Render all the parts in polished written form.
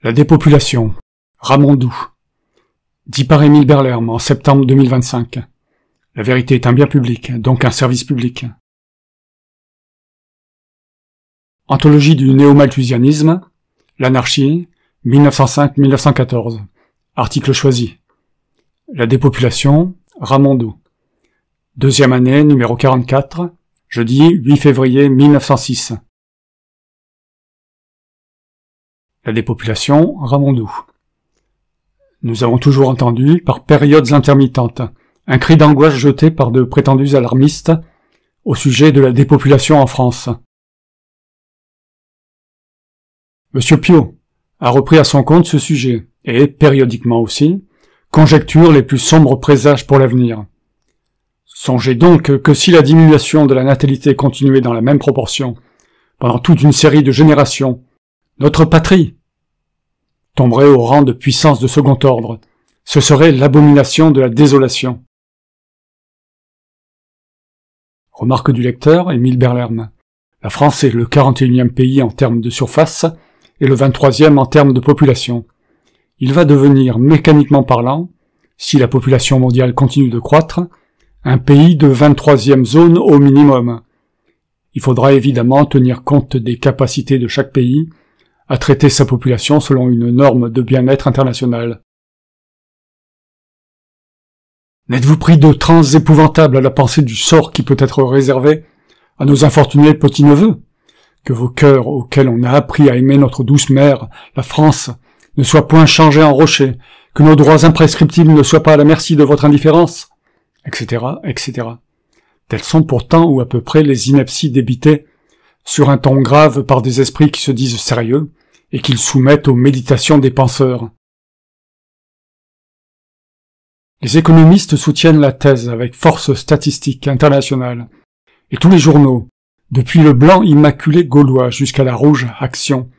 La dépopulation. Ramondou. Dit par Émile Berlerme en septembre 2025. La vérité est un bien public, donc un service public. Anthologie du néo-malthusianisme. L'anarchie. 1905-1914. Article choisi. La dépopulation. Ramondou. Deuxième année, numéro 44. Jeudi 8 février 1906. La dépopulation, Ramondou. Nous avons toujours entendu, par périodes intermittentes, un cri d'angoisse jeté par de prétendus alarmistes au sujet de la dépopulation en France. Monsieur Piot a repris à son compte ce sujet et, périodiquement aussi, conjecture les plus sombres présages pour l'avenir. Songez donc que si la diminution de la natalité continuait dans la même proportion pendant toute une série de générations, notre patrie tomberait au rang de puissance de second ordre. Ce serait l'abomination de la désolation. Remarque du lecteur, Émile Berlerme. La France est le 41e pays en termes de surface et le 23e en termes de population. Il va devenir, mécaniquement parlant, si la population mondiale continue de croître, un pays de 23e zone au minimum. Il faudra évidemment tenir compte des capacités de chaque pays à traiter sa population selon une norme de bien-être internationale. N'êtes-vous pris de transes épouvantables à la pensée du sort qui peut être réservé à nos infortunés petits-neveux? Que vos cœurs, auxquels on a appris à aimer notre douce mère, la France, ne soient point changés en rochers, que nos droits imprescriptibles ne soient pas à la merci de votre indifférence, etc., etc. Telles sont pourtant, ou à peu près, les inepties débitées sur un ton grave par des esprits qui se disent sérieux, et qu'ils soumettent aux méditations des penseurs. Les économistes soutiennent la thèse avec force statistique internationale, et tous les journaux, depuis le blanc immaculé gaulois jusqu'à la rouge Action,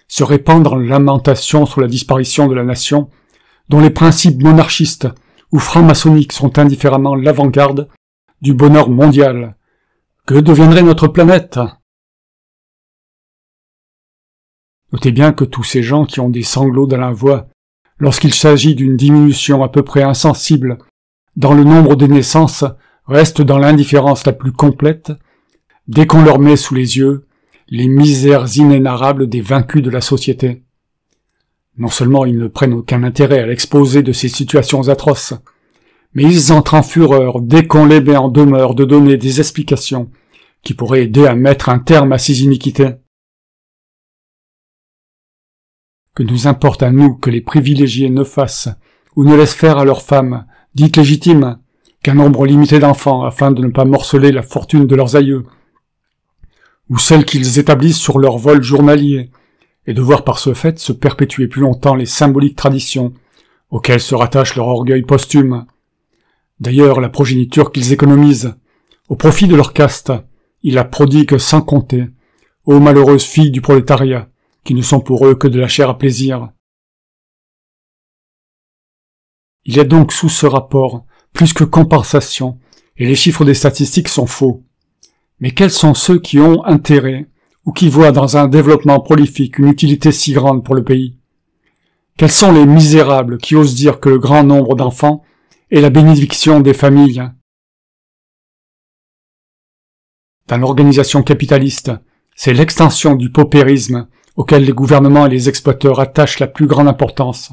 se répandent en lamentations sur la disparition de la nation, dont les principes monarchistes ou franc-maçonniques sont indifféremment l'avant-garde du bonheur mondial. Que deviendrait notre planète? Notez bien que tous ces gens qui ont des sanglots dans la voix, lorsqu'il s'agit d'une diminution à peu près insensible dans le nombre des naissances, restent dans l'indifférence la plus complète, dès qu'on leur met sous les yeux les misères inénarrables des vaincus de la société. Non seulement ils ne prennent aucun intérêt à l'exposé de ces situations atroces, mais ils entrent en fureur dès qu'on les met en demeure de donner des explications qui pourraient aider à mettre un terme à ces iniquités. Que nous importe à nous que les privilégiés ne fassent ou ne laissent faire à leurs femmes, dites légitimes, qu'un nombre limité d'enfants afin de ne pas morceler la fortune de leurs aïeux, ou celles qu'ils établissent sur leur vol journalier, et de voir par ce fait se perpétuer plus longtemps les symboliques traditions auxquelles se rattache leur orgueil posthume. D'ailleurs, la progéniture qu'ils économisent, au profit de leur caste, ils la prodiguent sans compter aux malheureuses filles du prolétariat, qui ne sont pour eux que de la chair à plaisir. Il y a donc sous ce rapport plus que compensation, et les chiffres des statistiques sont faux. Mais quels sont ceux qui ont intérêt, ou qui voient dans un développement prolifique une utilité si grande pour le pays? Quels sont les misérables qui osent dire que le grand nombre d'enfants est la bénédiction des familles? Dans l'organisation capitaliste, c'est l'extension du paupérisme auquel les gouvernements et les exploiteurs attachent la plus grande importance.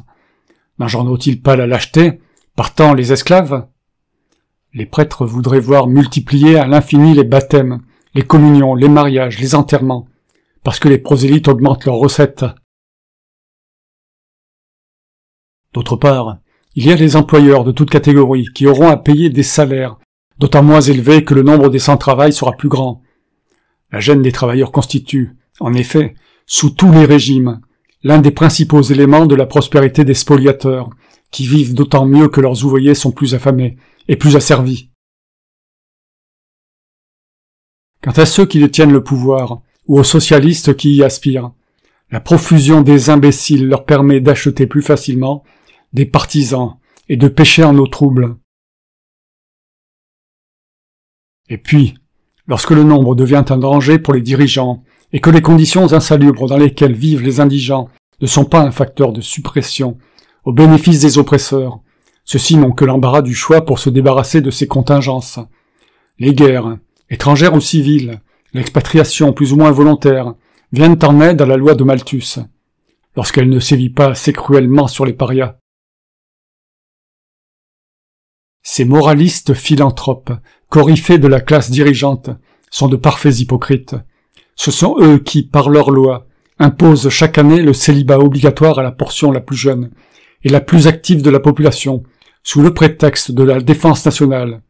N'engendrent-ils pas la lâcheté, partant les esclaves? Les prêtres voudraient voir multiplier à l'infini les baptêmes, les communions, les mariages, les enterrements, parce que les prosélytes augmentent leurs recettes. D'autre part, il y a les employeurs de toute catégorie qui auront à payer des salaires, d'autant moins élevés que le nombre des sans-travail sera plus grand. La gêne des travailleurs constitue, en effet, sous tous les régimes, l'un des principaux éléments de la prospérité des spoliateurs, qui vivent d'autant mieux que leurs ouvriers sont plus affamés et plus asservis. Quant à ceux qui détiennent le pouvoir, ou aux socialistes qui y aspirent, la profusion des imbéciles leur permet d'acheter plus facilement des partisans et de pêcher en eau trouble. Et puis, lorsque le nombre devient un danger pour les dirigeants et que les conditions insalubres dans lesquelles vivent les indigents ne sont pas un facteur de suppression au bénéfice des oppresseurs. Ceux-ci n'ont que l'embarras du choix pour se débarrasser de ces contingences. Les guerres, étrangères ou civiles, l'expatriation plus ou moins volontaire, viennent en aide à la loi de Malthus, lorsqu'elle ne sévit pas assez cruellement sur les parias. Ces moralistes philanthropes, coryphées de la classe dirigeante, sont de parfaits hypocrites. Ce sont eux qui, par leur loi, imposent chaque année le célibat obligatoire à la portion la plus jeune et la plus active de la population, sous le prétexte de la défense nationale.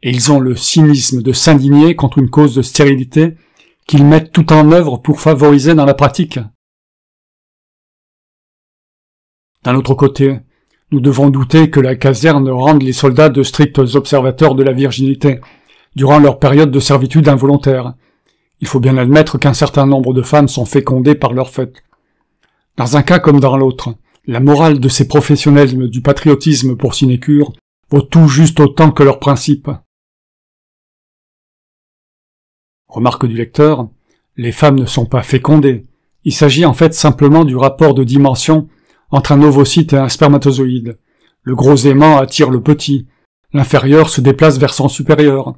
Et ils ont le cynisme de s'indigner contre une cause de stérilité qu'ils mettent tout en œuvre pour favoriser dans la pratique. D'un autre côté, nous devons douter que la caserne rende les soldats de stricts observateurs de la virginité, durant leur période de servitude involontaire. Il faut bien admettre qu'un certain nombre de femmes sont fécondées par leur fait. Dans un cas comme dans l'autre, la morale de ces professionnels du patriotisme pour sinécure vaut tout juste autant que leurs principes. Remarque du lecteur, les femmes ne sont pas fécondées. Il s'agit en fait simplement du rapport de dimension entre un ovocyte et un spermatozoïde. Le gros aimant attire le petit, l'inférieur se déplace vers son supérieur.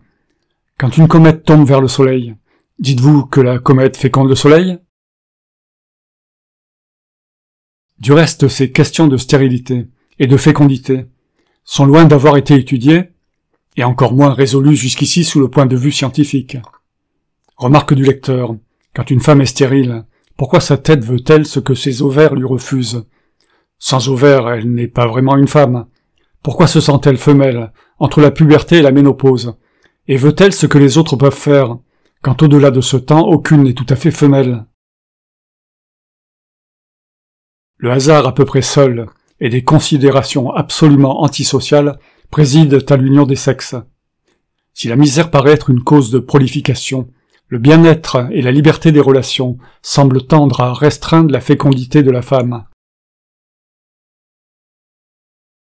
Quand une comète tombe vers le soleil, dites-vous que la comète féconde le soleil? Du reste, ces questions de stérilité et de fécondité sont loin d'avoir été étudiées, et encore moins résolues jusqu'ici sous le point de vue scientifique. Remarque du lecteur, quand une femme est stérile, pourquoi sa tête veut-elle ce que ses ovaires lui refusent? Sans ovaires, elle n'est pas vraiment une femme. Pourquoi se sent-elle femelle, entre la puberté et la ménopause? Et veut-elle ce que les autres peuvent faire, quand au-delà de ce temps, aucune n'est tout à fait femelle? Le hasard à peu près seul, et des considérations absolument antisociales, président à l'union des sexes. Si la misère paraît être une cause de prolification, le bien-être et la liberté des relations semblent tendre à restreindre la fécondité de la femme.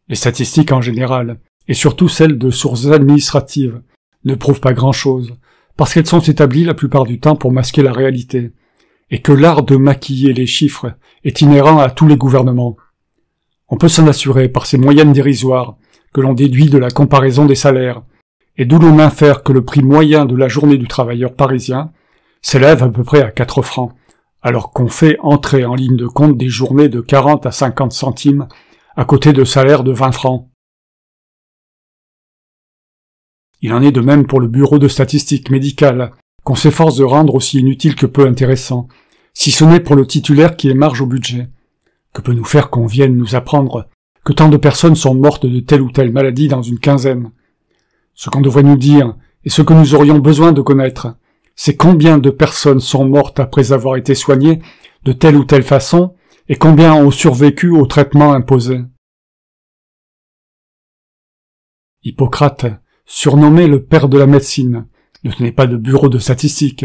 Les statistiques en général, et surtout celles de sources administratives, ne prouvent pas grand-chose, parce qu'elles sont établies la plupart du temps pour masquer la réalité, et que l'art de maquiller les chiffres est inhérent à tous les gouvernements. On peut s'en assurer par ces moyennes dérisoires que l'on déduit de la comparaison des salaires, et d'où l'on infère que le prix moyen de la journée du travailleur parisien s'élève à peu près à 4 francs, alors qu'on fait entrer en ligne de compte des journées de 40 à 50 centimes à côté de salaires de 20 francs. Il en est de même pour le bureau de statistiques médicales, qu'on s'efforce de rendre aussi inutile que peu intéressant, si ce n'est pour le titulaire qui émarge au budget. Que peut nous faire qu'on vienne nous apprendre que tant de personnes sont mortes de telle ou telle maladie dans une quinzaine? Ce qu'on devrait nous dire, et ce que nous aurions besoin de connaître, c'est combien de personnes sont mortes après avoir été soignées de telle ou telle façon, et combien ont survécu au traitement imposé. Hippocrate, surnommé le père de la médecine, ne tenait pas de bureau de statistiques,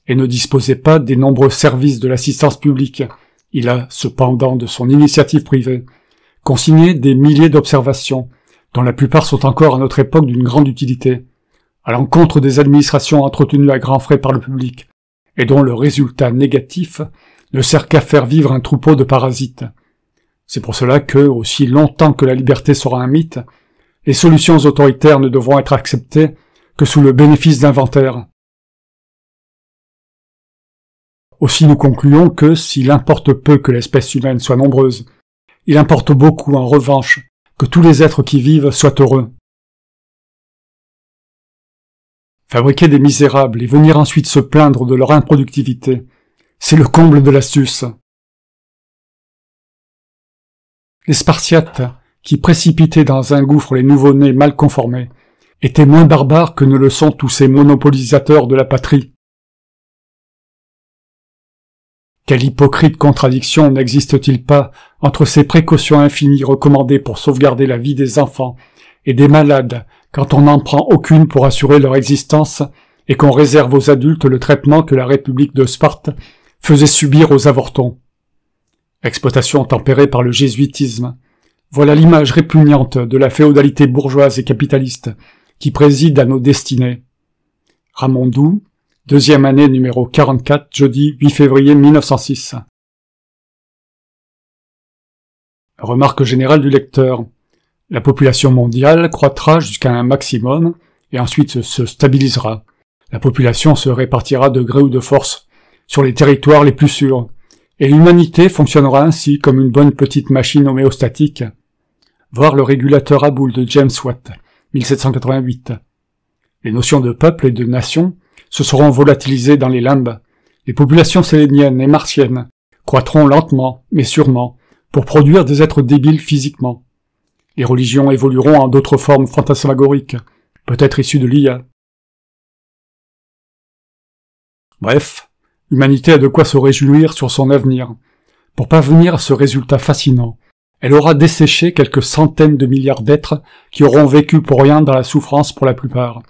et ne disposait pas des nombreux services de l'assistance publique. Il a, cependant, de son initiative privée, consigné des milliers d'observations, dont la plupart sont encore à notre époque d'une grande utilité, à l'encontre des administrations entretenues à grands frais par le public, et dont le résultat négatif ne sert qu'à faire vivre un troupeau de parasites. C'est pour cela que, aussi longtemps que la liberté sera un mythe, les solutions autoritaires ne devront être acceptées que sous le bénéfice d'inventaire. Aussi nous concluons que, s'il importe peu que l'espèce humaine soit nombreuse, il importe beaucoup, en revanche, que tous les êtres qui vivent soient heureux. Fabriquer des misérables et venir ensuite se plaindre de leur improductivité, c'est le comble de l'astuce. Les Spartiates, qui précipitaient dans un gouffre les nouveau-nés mal conformés, étaient moins barbares que ne le sont tous ces monopolisateurs de la patrie. Quelle hypocrite contradiction n'existe-t-il pas entre ces précautions infinies recommandées pour sauvegarder la vie des enfants et des malades quand on n'en prend aucune pour assurer leur existence et qu'on réserve aux adultes le traitement que la République de Sparte faisait subir aux avortons. Exploitation tempérée par le jésuitisme. Voilà l'image répugnante de la féodalité bourgeoise et capitaliste qui préside à nos destinées. Ramondou, 2e année numéro 44, jeudi 8 février 1906. Remarque générale du lecteur. La population mondiale croîtra jusqu'à un maximum et ensuite se stabilisera. La population se répartira de gré ou de force sur les territoires les plus sûrs, et l'humanité fonctionnera ainsi comme une bonne petite machine homéostatique. Voir le régulateur à boules de James Watt, 1788. Les notions de peuple et de nation se seront volatilisées dans les limbes. Les populations séléniennes et martiennes croîtront lentement, mais sûrement, pour produire des êtres débiles physiquement. Les religions évolueront en d'autres formes fantasmagoriques, peut-être issues de l'IA. Bref, l'humanité a de quoi se réjouir sur son avenir. Pour parvenir à ce résultat fascinant, elle aura desséché quelques centaines de milliards d'êtres qui auront vécu pour rien dans la souffrance pour la plupart,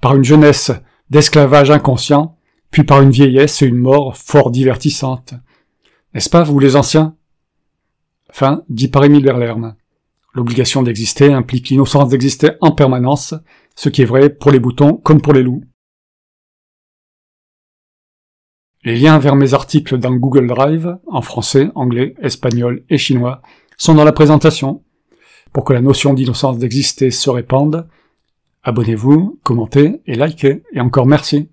par une jeunesse d'esclavage inconscient, puis par une vieillesse et une mort fort divertissantes. N'est-ce pas, vous les anciens? Fin, dit par Émile Verlaine. L'obligation d'exister implique l'innocence d'exister en permanence, ce qui est vrai pour les boutons comme pour les loups. Les liens vers mes articles dans Google Drive, en français, anglais, espagnol et chinois, sont dans la présentation. Pour que la notion d'innocence d'exister se répande, abonnez-vous, commentez et likez, et encore merci.